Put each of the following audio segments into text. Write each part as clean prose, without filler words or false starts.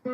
Good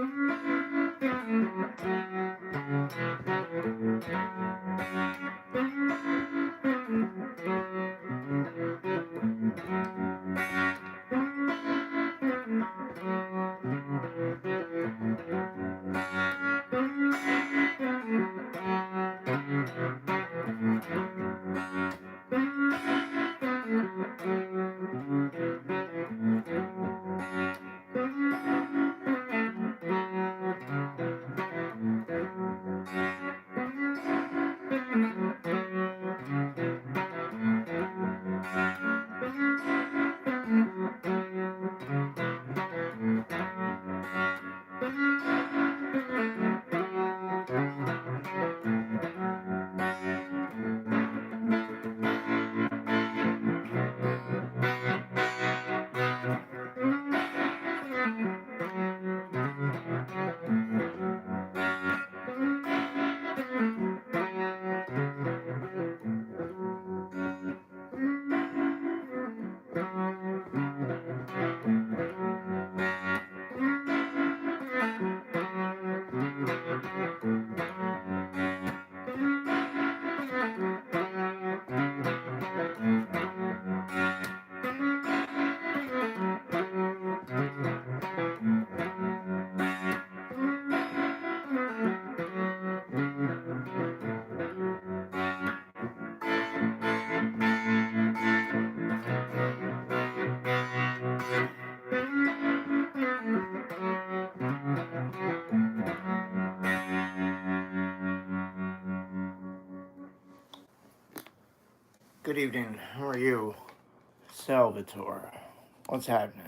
evening. How are you, Salvatore? What's happening?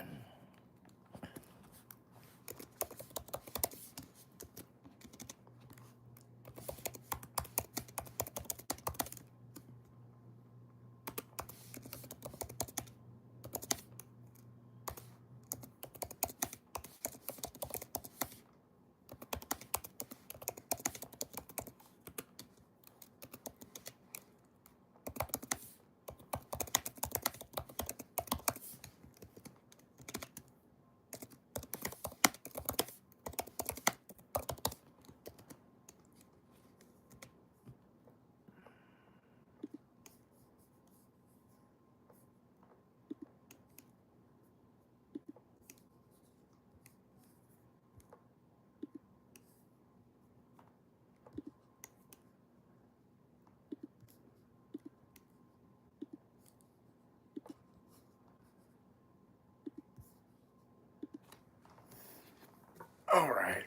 All right.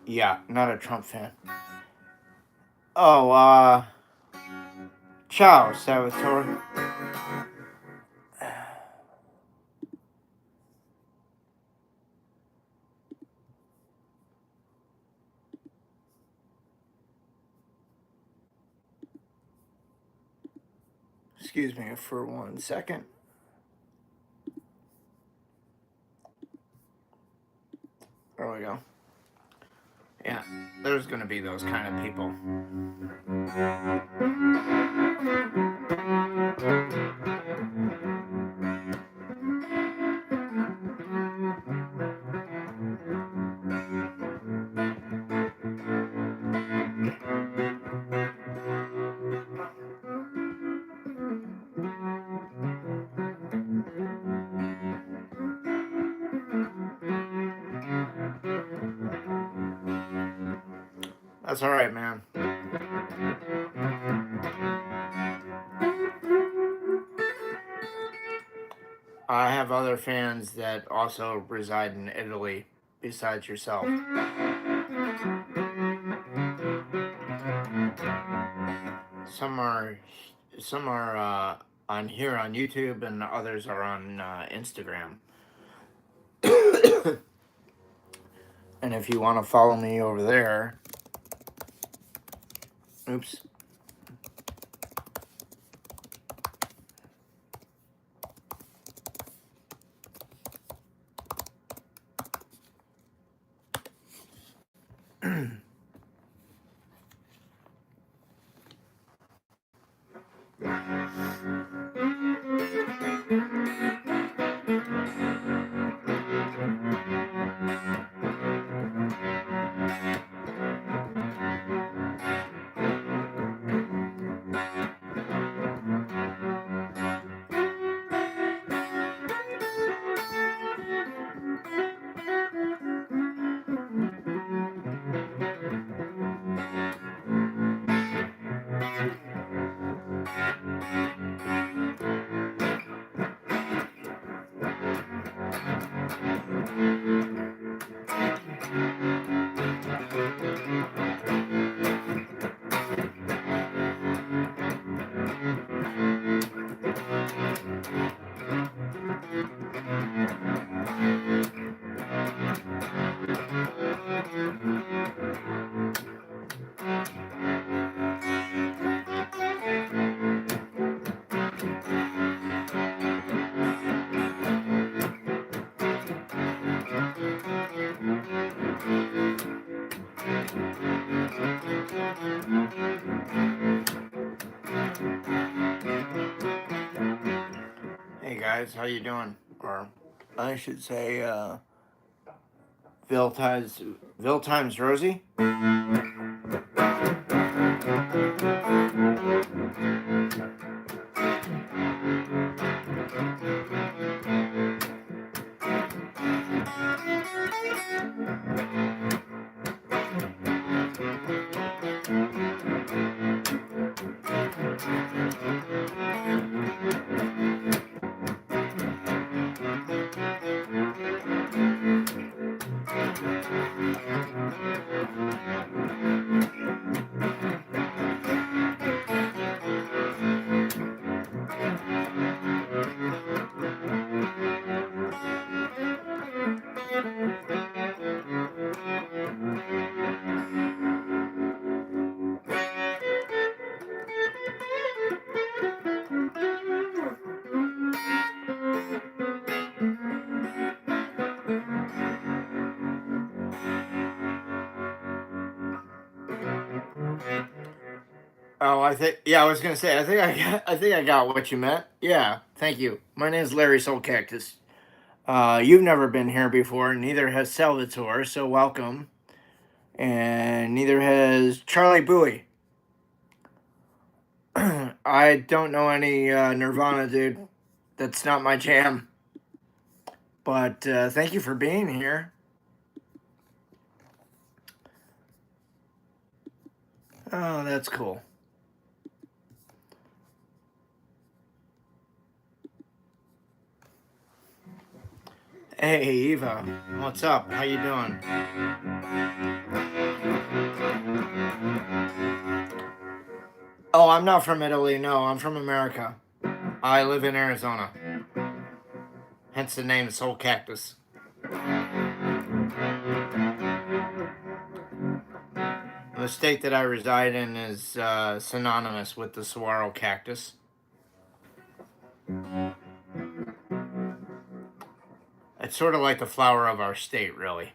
Yeah, not a Trump fan. Oh, ciao, Salvatore. Excuse me for 1 second. There we go. Yeah, there's gonna be those kind of people. That's all right, man. I have other fans that also reside in Italy besides yourself. Some are on here on YouTube, and others are on Instagram. And if you want to follow me over there, oops. Hey guys, how you doing? Or I should say, Ville times Rosie. Oh, I was gonna say, I think I got what you meant. Yeah, thank you. My name's Larry Soulcactus. You've never been here before, neither has Salvatore, so welcome. And neither has Charlie Bowie. I don't know any Nirvana, dude. That's not my jam. But thank you for being here. Oh, that's cool. Hey, Eva, what's up? How you doing? Oh, I'm not from Italy. No, I'm from America. I live in Arizona. Hence the name Soulcactus. The state that I reside in is synonymous with the saguaro cactus. It's sort of like the flower of our state, really.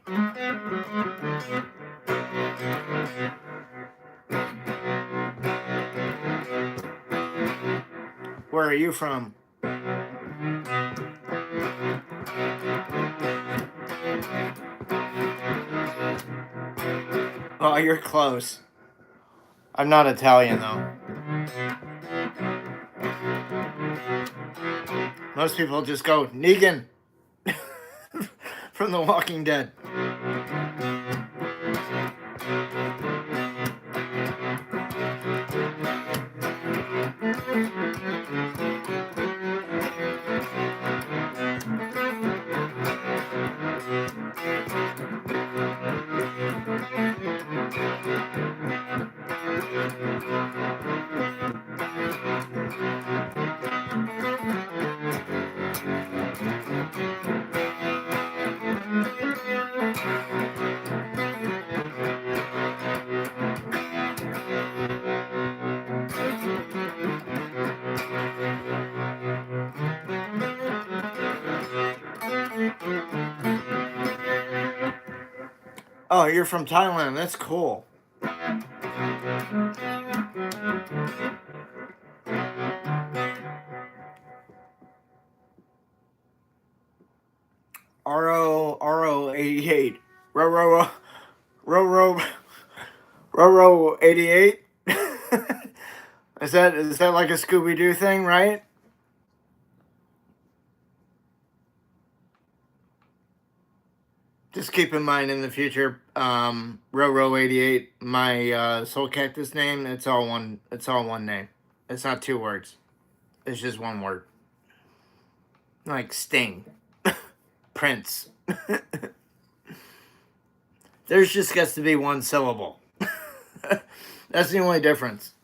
Where are you from? Oh, you're close. I'm not Italian, though. Most people just go, Negan! From The Walking Dead. Oh, you're from Thailand. That's cool. RO 88. Row 88. Is that like a Scooby Doo thing, right? Just keep in mind in the future, Row 88, my Soulcactus name, it's all one name. It's not two words. It's just one word. Like Sting. Prince. There's just gets to be one syllable. That's the only difference.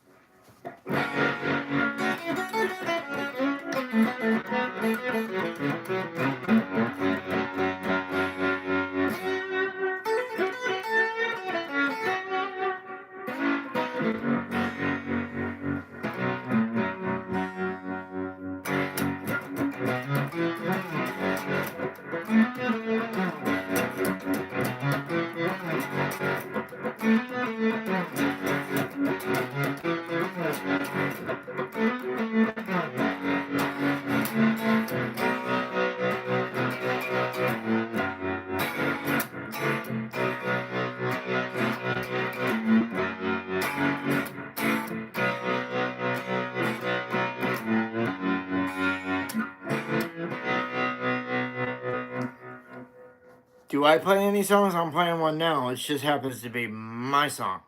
Do I play any songs? I'm playing one now. It just happens to be my song.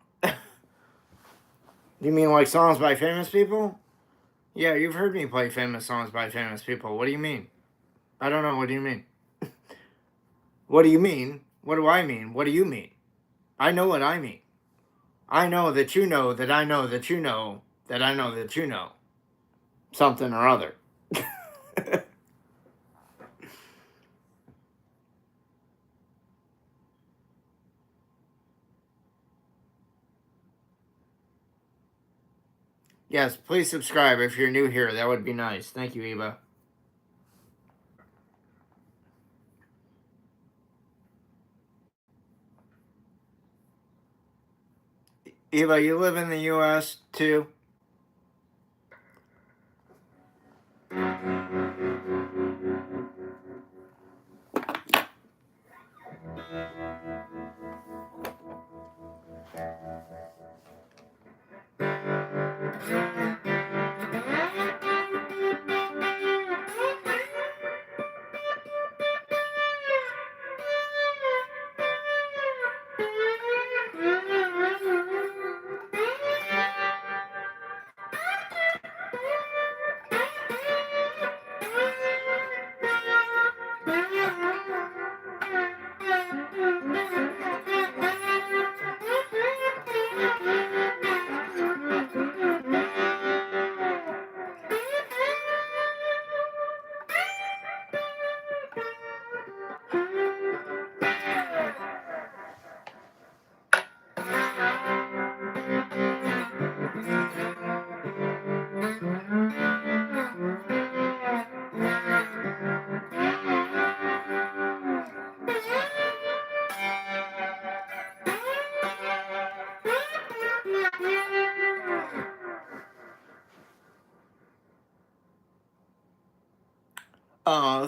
You mean like songs by famous people? Yeah, you've heard me play famous songs by famous people. What do you mean? I don't know. What do you mean? What do you mean? What do I mean? What do you mean? I know what I mean. I know that you know that I know that you know that I know that you know something or other. Yes, please subscribe if you're new here. That would be nice. Thank you, Eva. Eva, you live in the U.S. too?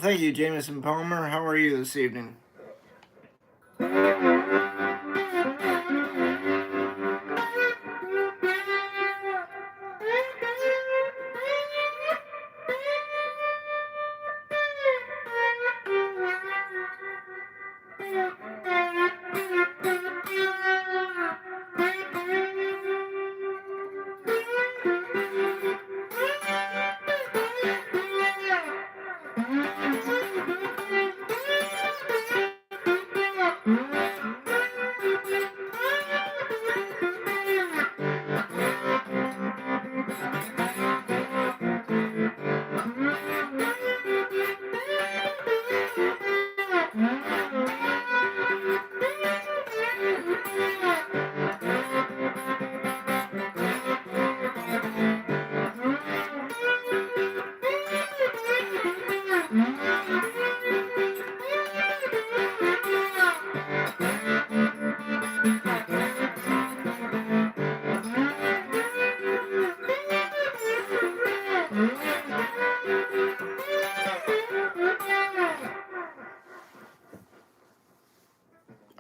Thank you, Jameson Palmer. How are you this evening?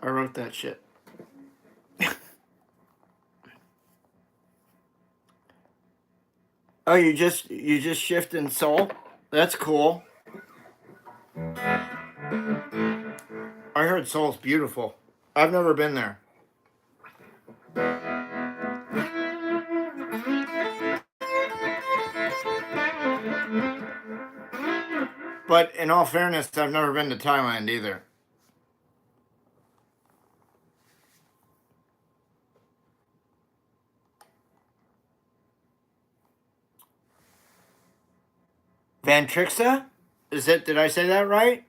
I wrote that shit. Oh, you just shifting soul? That's cool. I heard soul's beautiful. I've never been there. But in all fairness, I've never been to Thailand either. Van Trixa? Is it? Did I say that right?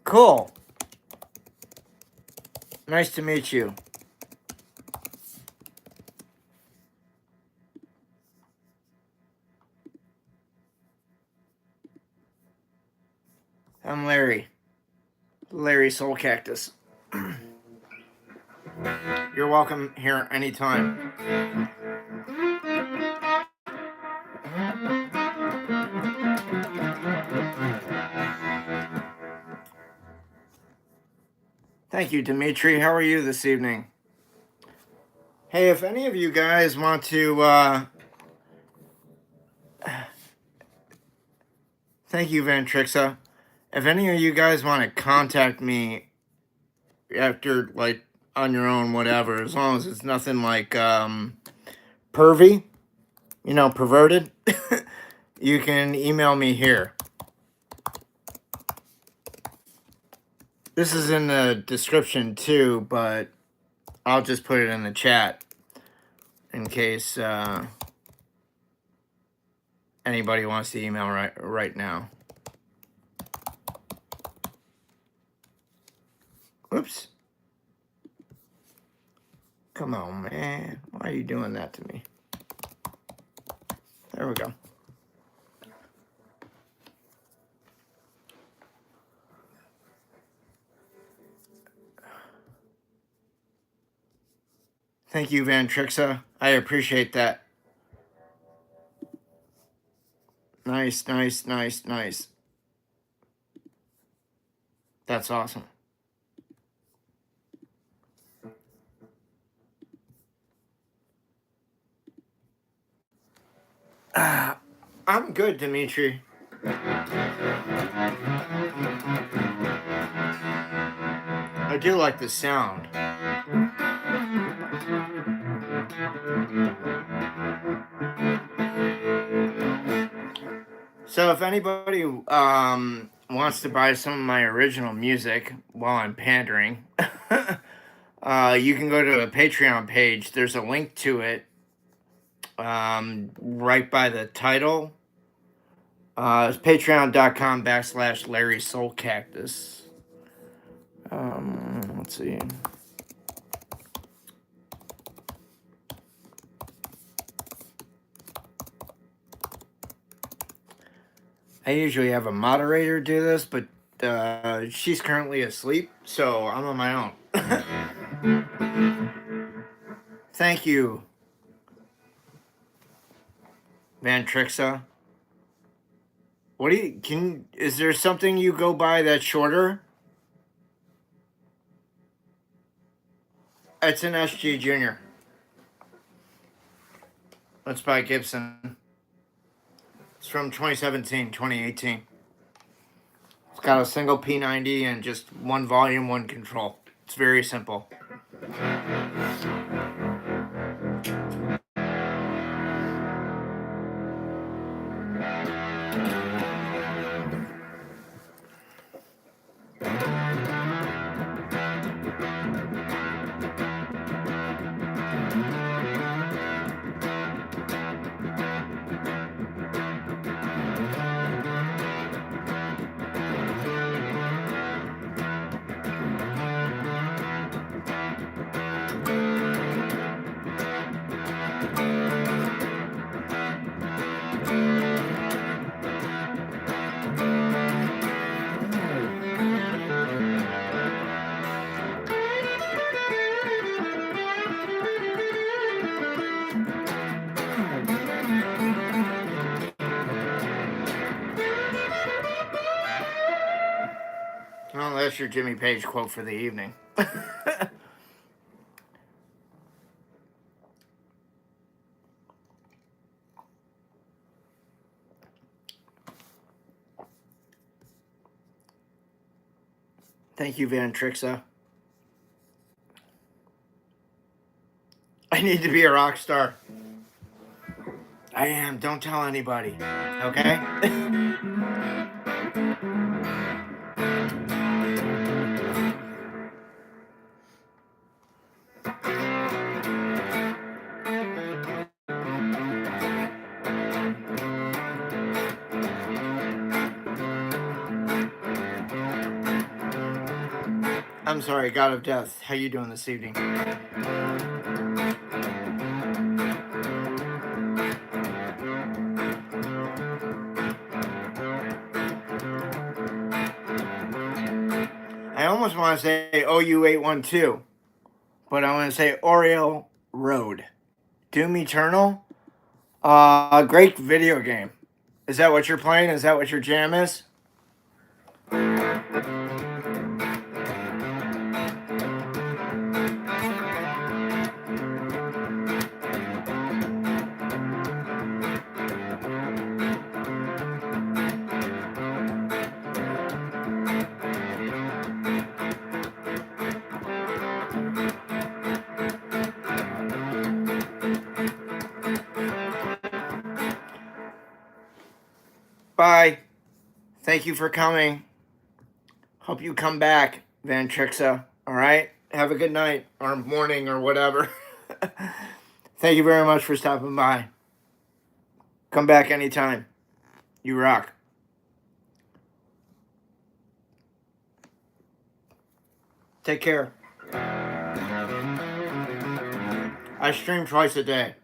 Cool. Nice to meet you. I'm Larry. Larry Soulcactus. You're welcome here anytime. Thank you, Dimitri. How are you this evening? Hey, if any of you guys want to, thank you, Van Trixa. If any of you guys want to contact me after, like, on your own, whatever, as long as it's nothing like, pervy, you know, perverted, you can email me here. This is in the description too, but I'll just put it in the chat in case anybody wants to email right now. Oops. Come on, man. Why are you doing that to me? There we go. Thank you, Van Trixa. I appreciate that. Nice, nice, nice, nice. That's awesome. I'm good, Dimitri. I do like the sound. So if anybody wants to buy some of my original music while I'm pandering, you can go to a Patreon page. There's a link to it right by the title. It's patreon.com/Larry Soulcactus. Let's see. I usually have a moderator do this, but she's currently asleep, so I'm on my own. Thank you, Van Trixa. What do you is there something you go by that's shorter? It's an SG Junior. That's by Gibson. It's from 2017, 2018. It's got a single P90 and just one volume, one control. It's very simple. Well, that's your Jimmy Page quote for the evening. Thank you, Van Trixa. I need to be a rock star. I am. Don't tell anybody. Okay? I'm sorry, God of Death. How you doing this evening? I almost want to say OU812, but I want to say Oriole Road. Doom Eternal? Great video game. Is that what you're playing? Is that what your jam is? Bye. Thank you for coming. Hope you come back, Van Trixa. All right? Have a good night or morning or whatever. Thank you very much for stopping by. Come back anytime. You rock. Take care. I stream twice a day.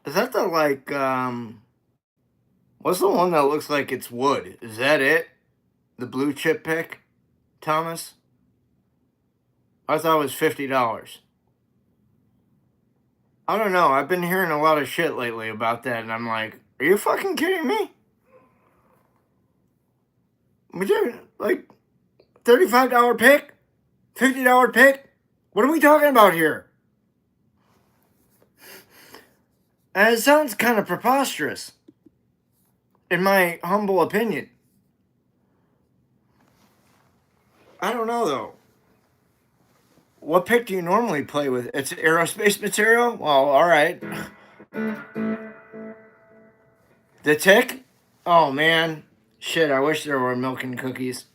Is that the what's the one that looks like it's wood? Is that it? The blue chip pick, Thomas? I thought it was $50. I don't know. I've been hearing a lot of shit lately about that, and I'm like, are you fucking kidding me? Would you, like, $35 pick? $50 pick? What are we talking about here? And it sounds kind of preposterous, in my humble opinion. I don't know, though. What pick do you normally play with? It's aerospace material? Well, all right. The tick? Oh, man. Shit, I wish there were milk and cookies.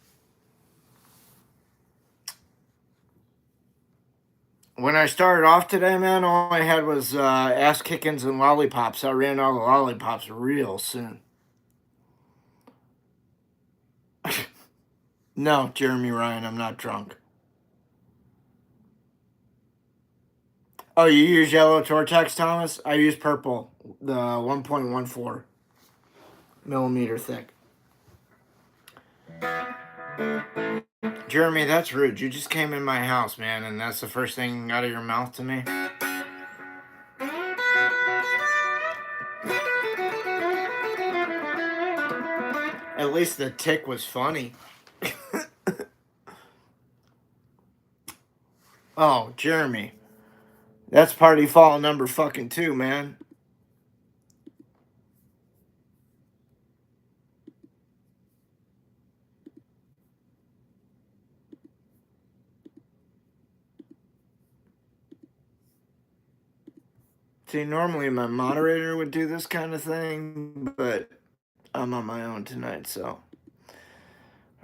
When I started off today, man, all I had was ass kickings and lollipops. I ran all the lollipops real soon. No, Jeremy Ryan, I'm not drunk. Oh, you use yellow Tortex, Thomas? I use purple, the 1.14 millimeter thick. Jeremy, that's rude. You just came in my house, man, and that's the first thing out of your mouth to me. At least the tick was funny. Oh, Jeremy. That's party foul number fucking 2, man. See, normally my moderator would do this kind of thing, but I'm on my own tonight, so.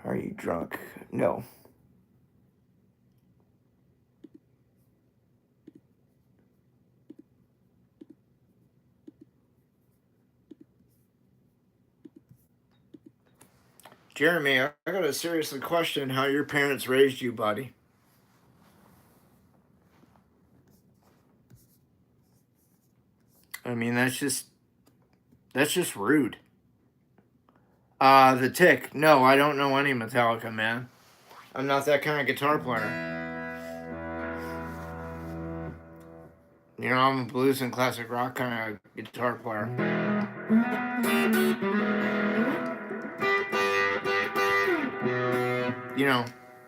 Are you drunk? No. Jeremy, I gotta seriously question how your parents raised you, buddy. I mean, that's just rude. The Tick. No, I don't know any Metallica, man. I'm not that kind of guitar player. You know, I'm a blues and classic rock kind of guitar player. You know,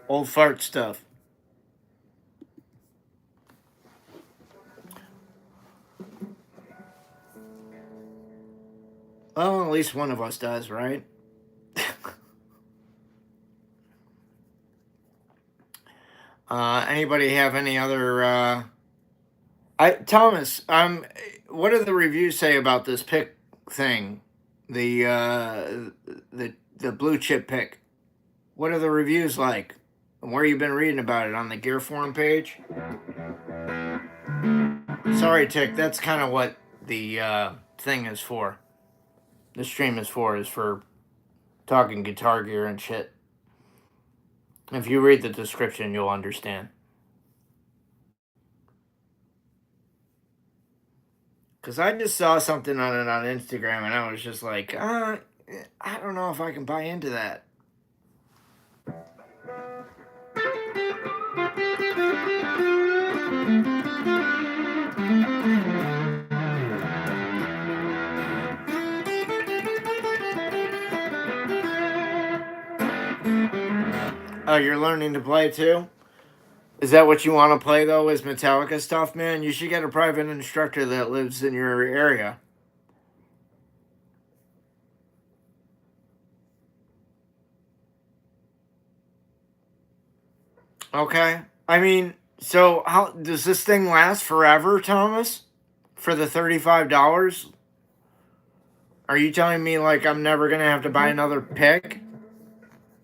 old fart stuff. Well, at least one of us does, right? Anybody have any other? Thomas, what do the reviews say about this pick thing? The blue chip pick. What are the reviews like? And where you been reading about it? On the Gear Forum page? Sorry, Tick. That's kind of what the thing is for. The stream is for talking guitar gear and shit. If you read the description, you'll understand. Because I just saw something on it on Instagram, and I was just like, I don't know if I can buy into that. Oh, you're learning to play too? Is that what you want to play though? Is Metallica stuff, man? You should get a private instructor that lives in your area. Okay. I mean, so how does this thing last forever, Thomas? For the $35? Are you telling me like I'm never gonna have to buy another pick?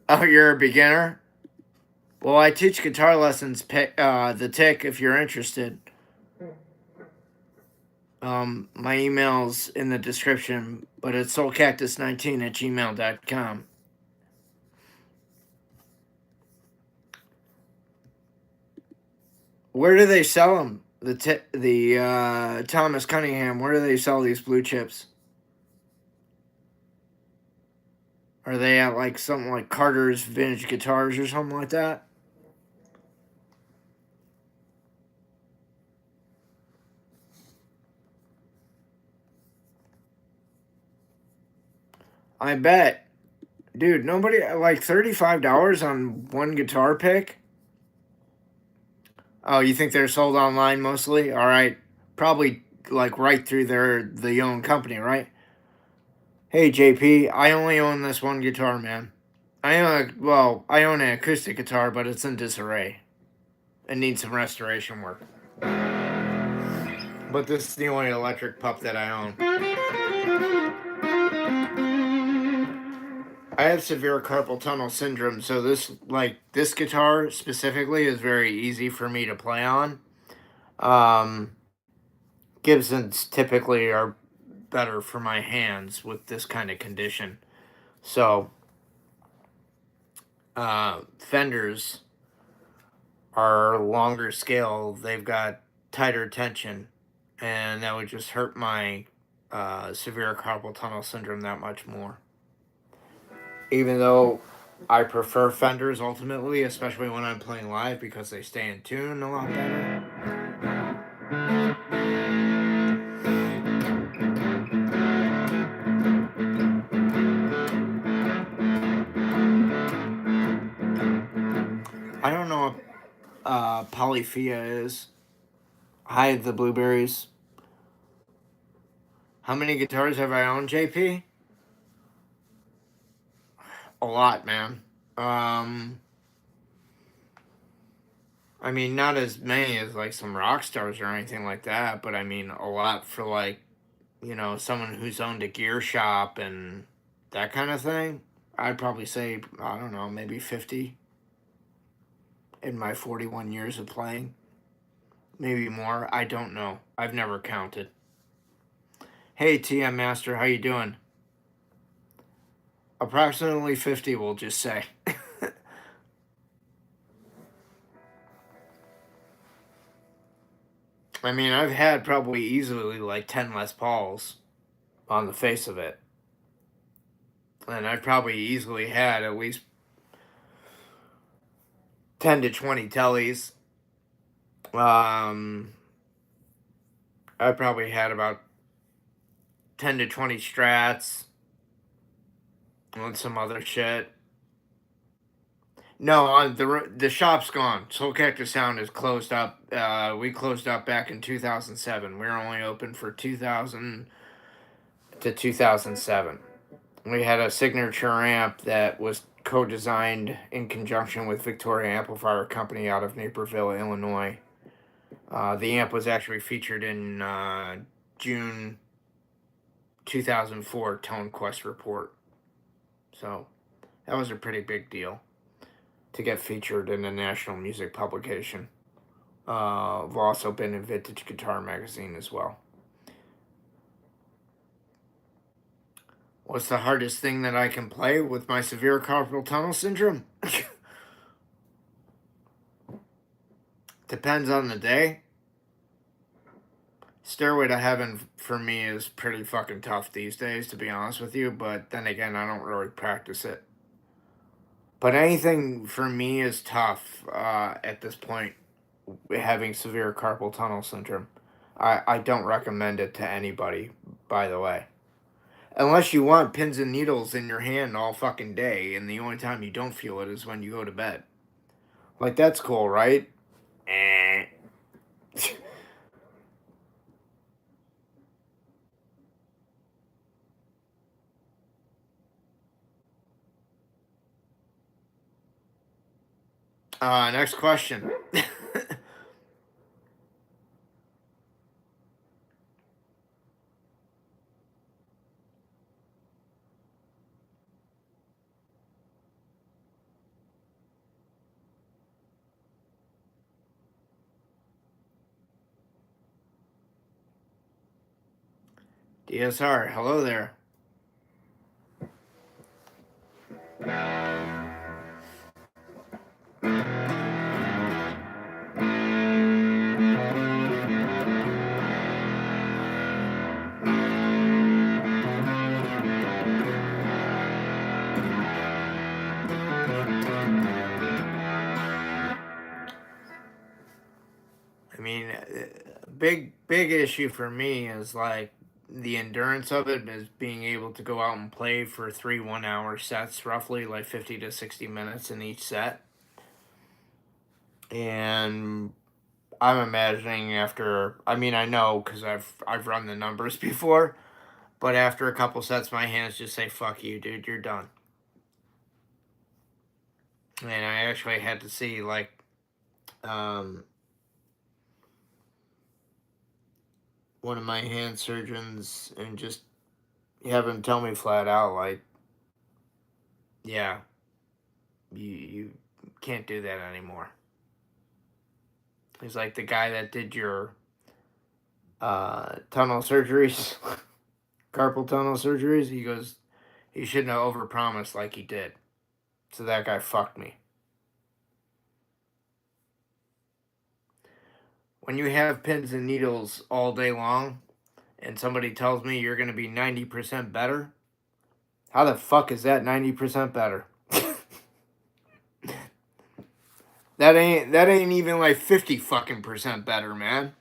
Oh, you're a beginner? Well, I teach guitar lessons, the Tick, if you're interested. My email's in the description, but it's soulcactus19@gmail.com. Where do they sell them? The Thomas Cunningham. Where do they sell these blue chips? Are they at like something like Carter's Vintage Guitars or something like that? I bet. Dude, nobody like $35 on one guitar pick? Oh, you think they're sold online mostly? All right. Probably like right through the own company, right? Hey JP, I only own this one guitar, man. I own an acoustic guitar, but it's in disarray. It needs some restoration work. But this is the only electric pup that I own. I have severe carpal tunnel syndrome, so this guitar specifically is very easy for me to play on. Gibsons typically are better for my hands with this kind of condition. So, Fenders are longer scale. They've got tighter tension, and that would just hurt my severe carpal tunnel syndrome that much more. Even though I prefer Fenders ultimately, especially when I'm playing live because they stay in tune a lot better. I don't know what Polyphia is. Hide the Blueberries. How many guitars have I owned, JP? A lot, man. I mean, not as many as like some rock stars or anything like that, but I mean, a lot for like, someone who's owned a gear shop and that kind of thing. I'd probably say, I don't know, maybe 50 in my 41 years of playing. Maybe more. I don't know. I've never counted. Hey, TM Master, how you doing? Approximately 50, we'll just say. I mean, I've had probably easily like 10 Les Pauls on the face of it. And I've probably easily had at least 10 to 20 tellies. I probably had about 10 to 20 strats and some other shit. No, the shop's gone. Soulcactus Sound is closed up. We closed up back in 2007. We were only open for 2000 to 2007. We had a signature amp that was co-designed in conjunction with Victoria Amplifier Company out of Naperville, Illinois. The amp was actually featured in June 2004 Tone Quest report. So that was a pretty big deal. to get featured in a national music publication. I've also been in Vintage Guitar magazine as well. What's the hardest thing that I can play with my severe carpal tunnel syndrome? Depends on the day. Stairway to Heaven for me is pretty fucking tough these days, to be honest with you, but then again, I don't really practice it. But anything for me is tough at this point, having severe carpal tunnel syndrome. I don't recommend it to anybody, by the way. Unless you want pins and needles in your hand all fucking day, and the only time you don't feel it is when you go to bed. Like, that's cool, right? Eh. Next question. DSR, hello there. I mean, big issue for me is like the endurance of it is being able to go out and play for 3 1-hour sets, roughly like 50 to 60 minutes in each set. And I'm imagining after, I mean, I know because I've run the numbers before, but after a couple sets, my hands just say, fuck you, dude, you're done. And I actually had to see, like, one of my hand surgeons and just have him tell me flat out, like, yeah, you can't do that anymore. He's like, the guy that did your tunnel surgeries, carpal tunnel surgeries, he goes, he shouldn't have overpromised like he did. So that guy fucked me. When you have pins and needles all day long and somebody tells me you're going to be 90% better, how the fuck is that 90% better? That ain't even like 50 fucking percent better, man.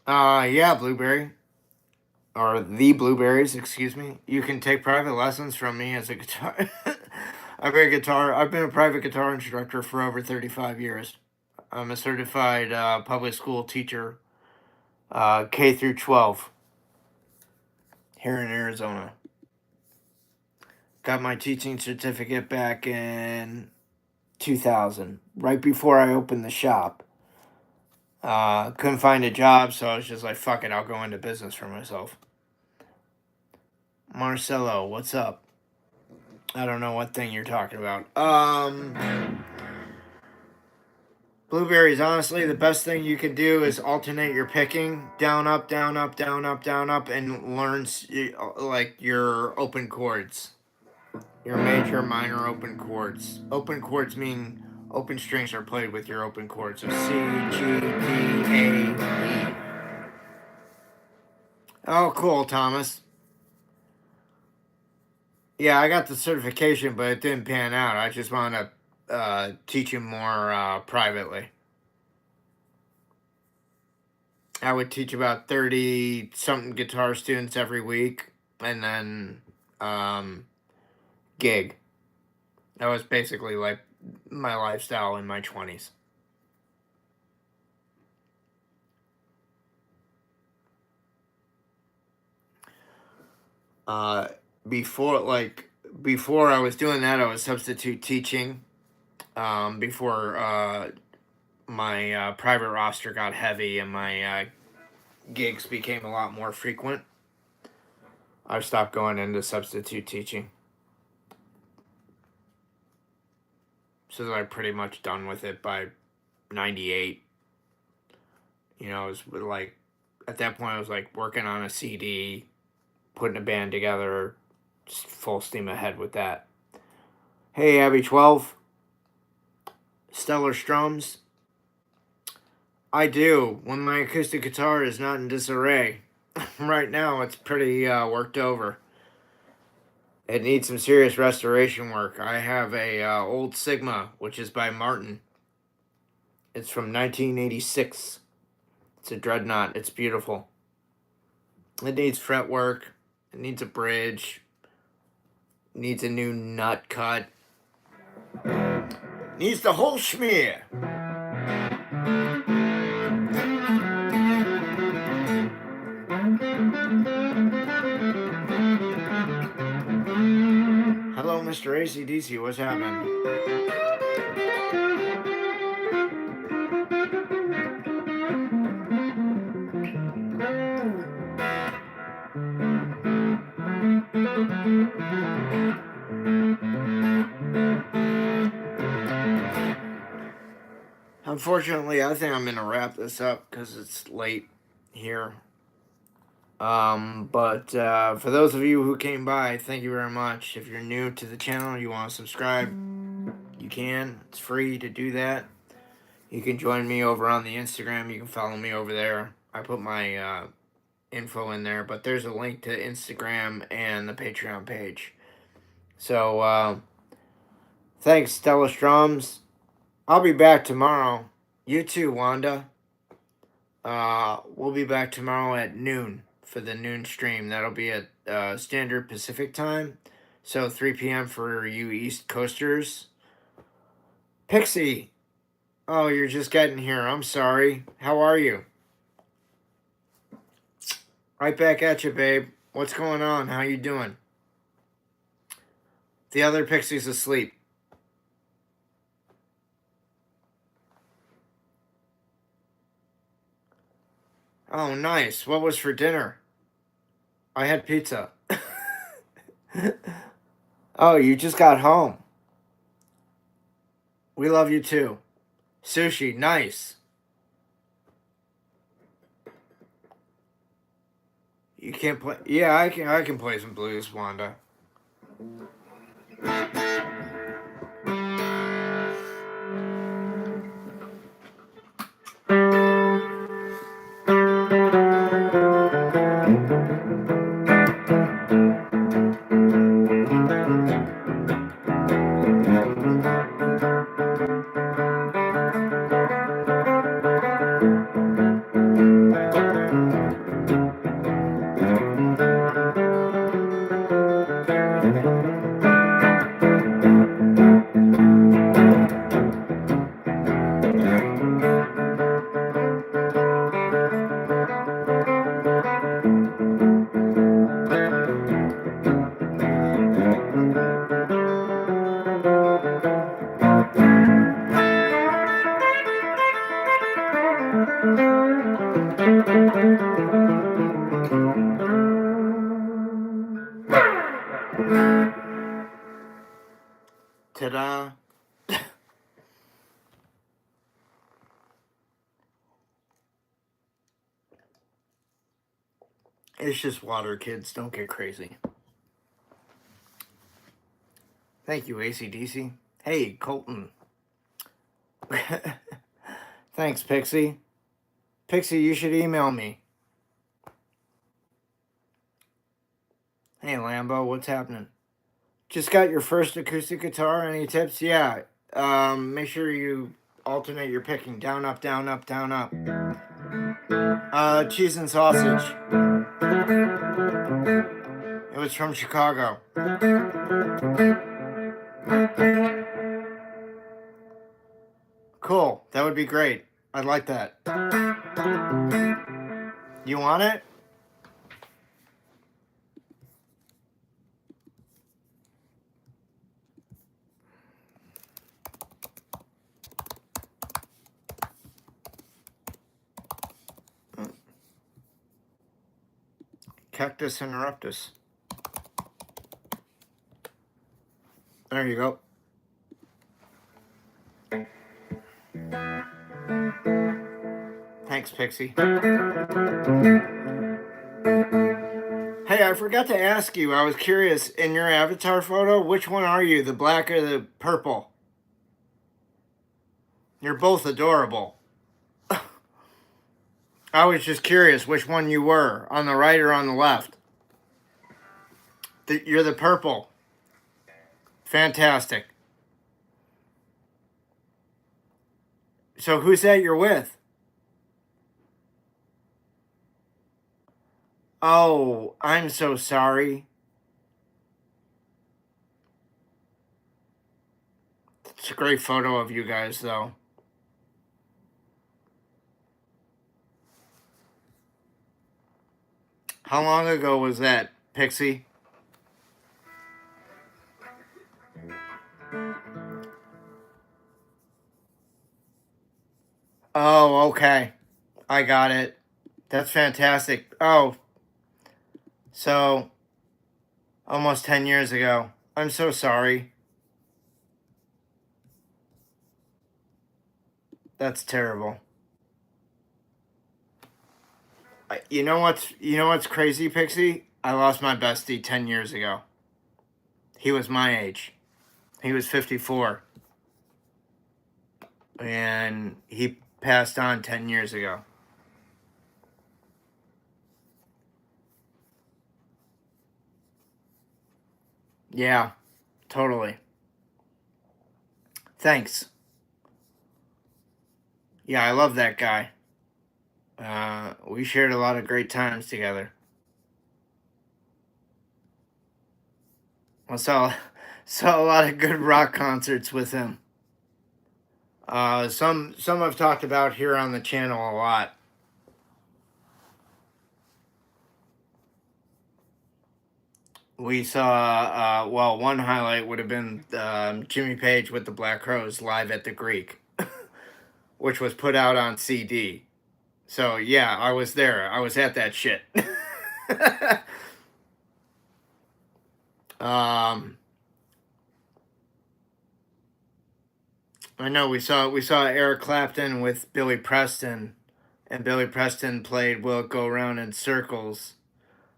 Yeah, Blueberry. Or the Blueberries, excuse me. You can take private lessons from me as a guitar. I've been a private guitar instructor for over 35 years. I'm a certified public school teacher, K through 12, here in Arizona. Got my teaching certificate back in 2000, right before I opened the shop. Couldn't find a job, so I was just like, fuck it, I'll go into business for myself. Marcelo, what's up? I don't know what thing you're talking about. Blueberries, honestly, the best thing you can do is alternate your picking, down, up, down, up, down, up, down, up, and learn like your open chords. Your major, minor, open chords. Open chords mean open strings are played with your open chords. So C, G, D, A, E. Oh, cool, Thomas. Yeah, I got the certification, but it didn't pan out. I just want to teach him more privately. I would teach about 30 something guitar students every week, and then gig. That was basically like my lifestyle in my 20s. Before I was doing that, I was substitute teaching. Before my private roster got heavy and my gigs became a lot more frequent, I stopped going into substitute teaching. so that I'm pretty much done with it by 98. You know, it was like, at that point I was like working on a CD, putting a band together, just full steam ahead with that. Hey, Abby 12. Stellar Strums. I do, when my acoustic guitar is not in disarray. Right now, it's pretty worked over. It needs some serious restoration work. I have a old Sigma, which is by Martin. It's from 1986. It's a dreadnought. It's beautiful. It needs fret work. It needs a bridge. It needs a new nut cut. It needs the whole schmear. Hello, Mr. AC/DC. What's happening? Unfortunately, I think I'm going to wrap this up because it's late here. But for those of you who came by, thank you very much. If you're new to the channel, you want to subscribe, you can. It's free to do that. You can join me over on the Instagram. You can follow me over there. I put my info in there, but there's a link to Instagram and the Patreon page. So, thanks, Stella Strums. I'll be back tomorrow. You too, Wanda. We'll be back tomorrow at noon for the noon stream. That'll be at standard Pacific time. So 3 p.m. for you East Coasters. Pixie. Oh, you're just getting here. I'm sorry. How are you? Right back at you, babe. What's going on? How you doing? The other Pixie's asleep. Oh, nice. What was for dinner? I had pizza. Oh, you just got home. We love you too. Sushi, nice. You can't play. Yeah, I can play some blues, Wanda. Ta-da. It's just water, kids. Don't get crazy. Thank you, AC/DC. Hey, Colton. Thanks, Pixie. Pixie, you should email me. Hey, Lambo, what's happening? Just got your first acoustic guitar. Any tips? Yeah. Make sure you alternate your picking. Down, up, down, up, down, up. Cheese and sausage. It was from Chicago. Cool. That would be great. I'd like that. You want it? Cactus interruptus. There you go. Thanks, Pixie. Hey, I forgot to ask you. I was curious, in your avatar photo, which one are you, the black or the purple? You're both adorable. I was just curious which one you were, on the right or on the left. You're the purple. Fantastic. So who's that you're with? Oh, I'm so sorry. It's a great photo of you guys, though. How long ago was that, Pixie? Oh, okay. I got it. That's fantastic. Oh, so almost 10 years ago. I'm so sorry. That's terrible. You know what's crazy, Pixie? I lost my bestie 10 years ago. He was my age. He was 54. And he passed on 10 years ago. Yeah, totally. Thanks. Yeah, I love that guy. We shared a lot of great times together. I saw a lot of good rock concerts with him. Some I've talked about here on the channel a lot. We saw well, one highlight would have been Jimmy Page with the Black Crowes live at the Greek, which was put out on CD. So yeah, I was there. I was at that shit. um, I know we saw Eric Clapton with Billy Preston, and Billy Preston played "Will It Go Round in Circles,"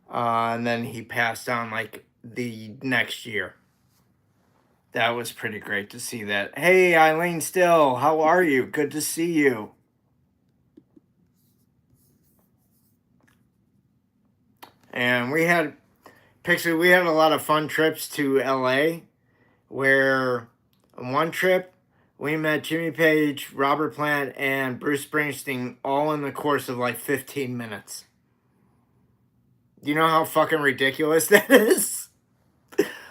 and then he passed on like the next year. That was pretty great to see that. Hey, Eileen Still, how are you? Good to see you. And we had a lot of fun trips to LA where on one trip we met Jimmy Page, Robert Plant, and Bruce Springsteen all in the course of like 15 minutes. Do you know how fucking ridiculous that is?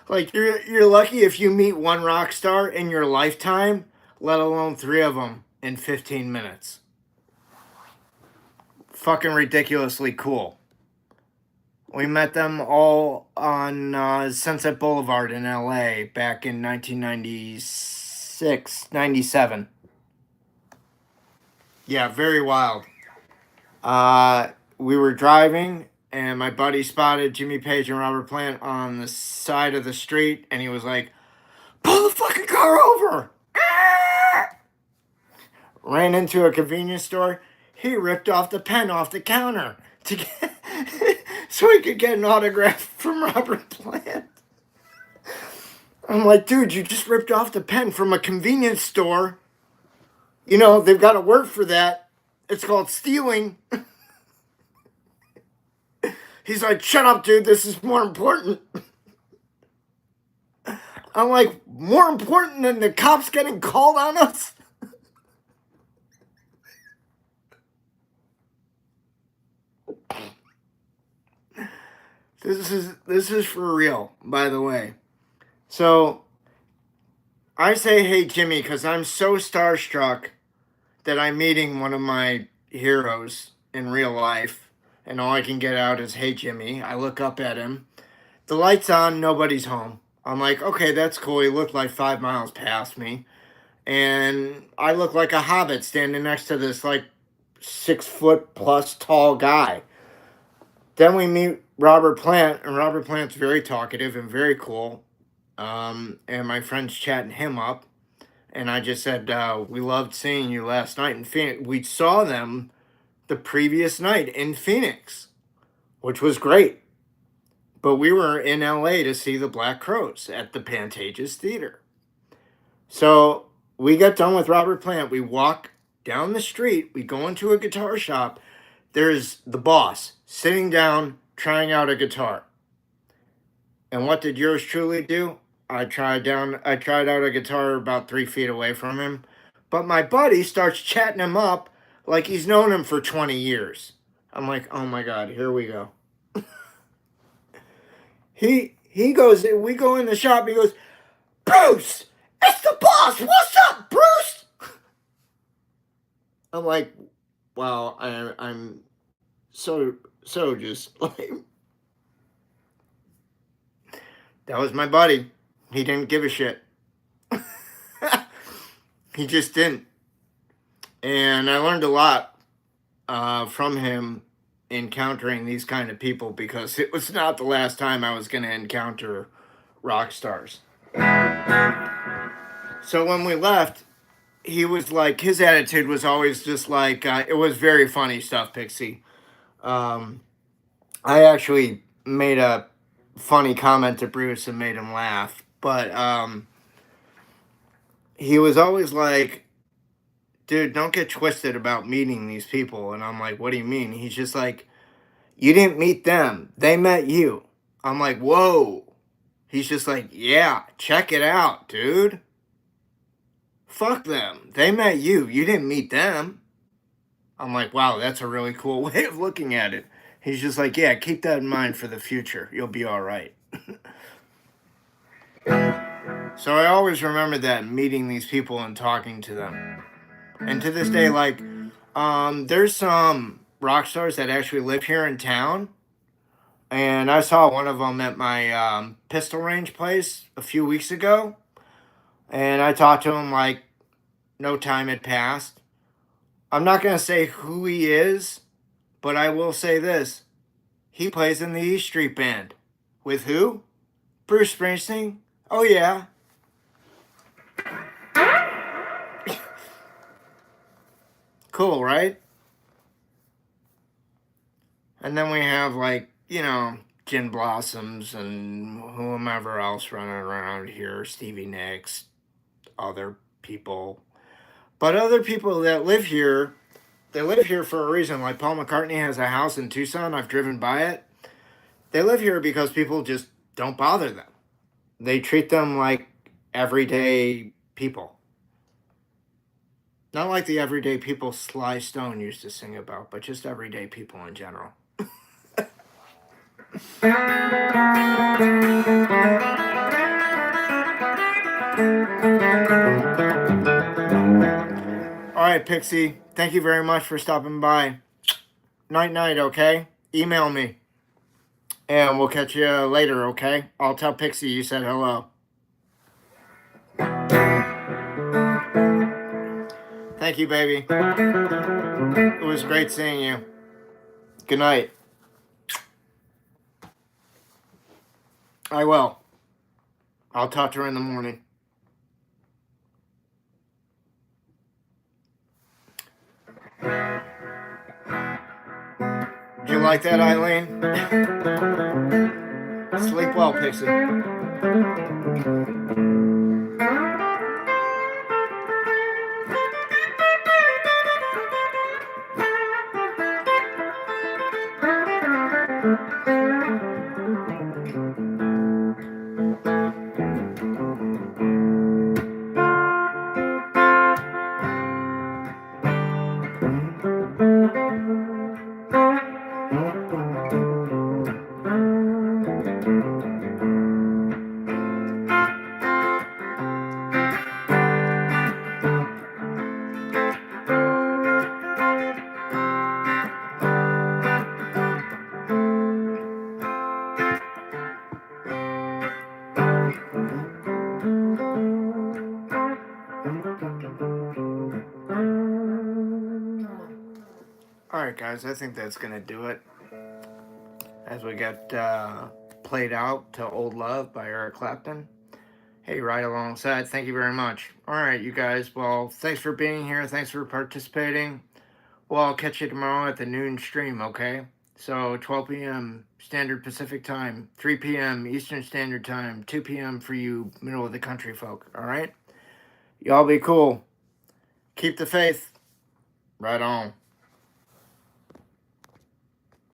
Like you're lucky if you meet one rock star in your lifetime, let alone three of them in 15 minutes. Fucking ridiculously cool. We met them all on Sunset Boulevard in LA back in 1996, 97. Yeah, very wild. We were driving, and my buddy spotted Jimmy Page and Robert Plant on the side of the street, and he was like, "Pull the fucking car over!" Ran into a convenience store. He ripped off the pen off the counter to get so he could get an autograph from Robert Plant. I'm like, dude, you just ripped off the pen from a convenience store. You know, they've got a word for that. It's called stealing. He's like, shut up, dude. This is more important. I'm like, more important than the cops getting called on us? This is for real, by the way. So I say, hey, Jimmy, because I'm so starstruck that I'm meeting one of my heroes in real life, and all I can get out is, hey, Jimmy. I look up at him. The light's on, nobody's home. I'm like, okay, that's cool. He looked like 5 miles past me. And I look like a hobbit standing next to this, like, 6 foot plus tall guy. Then we meet Robert Plant, and Robert Plant's very talkative and very cool. And my friend's chatting him up. And I just said, we loved seeing you last night in Phoenix. We saw them the previous night in Phoenix, which was great. But we were in LA to see the Black Crowes at the Pantages Theater. So we got done with Robert Plant. We walk down the street. We go into a guitar shop. There's the boss sitting down trying out a guitar. And what did yours truly do? I tried out a guitar about 3 feet away from him. But my buddy starts chatting him up like he's known him for 20 years. I'm like, oh my God, here we go. He goes, we go in the shop, he goes, Bruce, it's the boss. What's up, Bruce? I'm like, wow, I'm so just like, that was my buddy. He didn't give a shit. He just didn't. And I learned a lot from him encountering these kind of people, because it was not the last time I was going to encounter rock stars. So when we left, he was like, his attitude was always just like, it was very funny stuff, Pixie. I actually made a funny comment to Bruce and made him laugh, but he was always like, dude, don't get twisted about meeting these people. And I'm like, what do you mean? He's just like, you didn't meet them, they met you. I'm like, whoa. He's just like, yeah, check it out, dude. Fuck them. They met you. You didn't meet them. I'm like, wow, that's a really cool way of looking at it. He's just like, yeah, keep that in mind for the future. You'll be all right. So I always remember that, meeting these people and talking to them. And to this day, like, there's some rock stars that actually live here in town. And I saw one of them at my pistol range place a few weeks ago. And I talked to him like no time had passed. I'm not going to say who he is, but I will say this. He plays in the E Street Band. With who? Bruce Springsteen? Oh, yeah. Cool, right? And then we have, like, you know, Gin Blossoms and whomever else running around here, Stevie Nicks, other people. But other people that live here, they live here for a reason. Like Paul McCartney has a house in Tucson. I've driven by it. They live here because people just don't bother them. They treat them like everyday people. Not like the everyday people Sly Stone used to sing about, but just everyday people in general. All right, Pixie. Thank you very much for stopping by. Night, okay? Email me. And we'll catch you later, okay? I'll tell Pixie you said hello. Thank you, baby. It was great seeing you. Good night. I will. I'll talk to her in the morning. Did you like that, Eileen? Sleep well, Pixie. Alright, guys, I think that's going to do it. As we get played out to Old Love by Eric Clapton. Hey, right alongside. Thank you very much. Alright, you guys. Well, thanks for being here. Thanks for participating. Well, I'll catch you tomorrow at the noon stream, okay? So 12 p.m. Standard Pacific Time, 3 p.m. Eastern Standard Time, 2 p.m. for you middle of the country folk, all right? Y'all be cool. Keep the faith. Right on.